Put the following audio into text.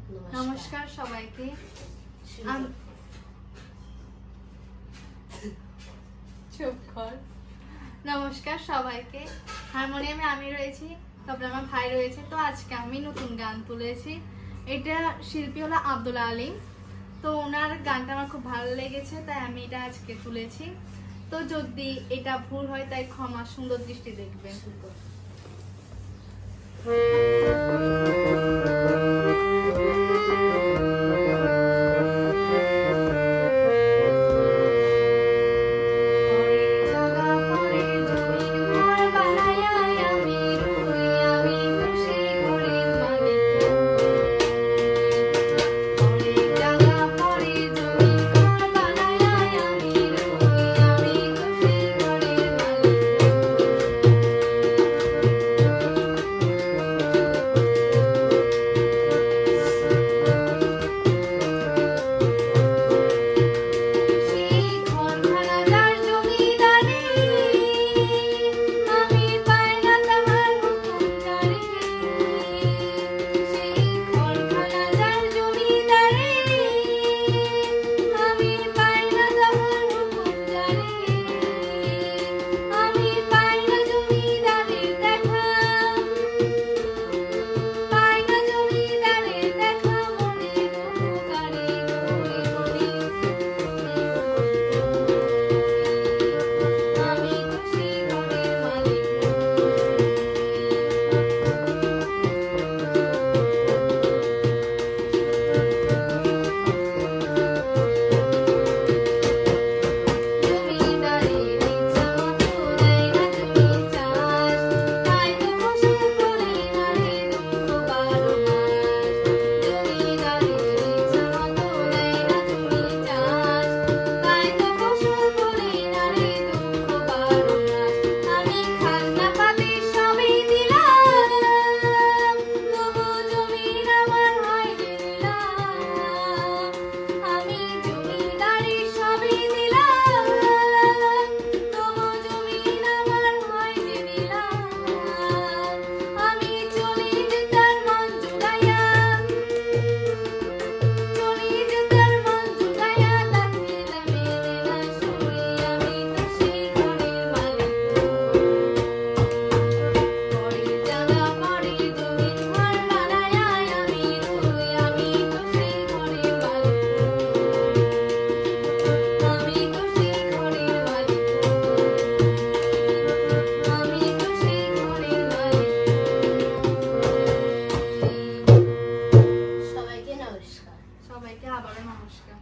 নমস্কার সবাইকে। নমস্কার সবাইকে। হারমোনিয়ামে আমি রয়েছি, তারপরে আমার ভাই রয়েছে। তো আজকে আমি নতুন গান তুলেছি। এটা শিল্পী হলো আব্দুল আলিম। তো ওনার গানটা আমার খুব ভালো লেগেছে, তাই আমি এটা আজকে তুলেছি। তো যদি এটা ভুল হয় তাই ক্ষমা সুন্দর দৃষ্টি দেখবেন। সবাইকে আবারও নমস্কার।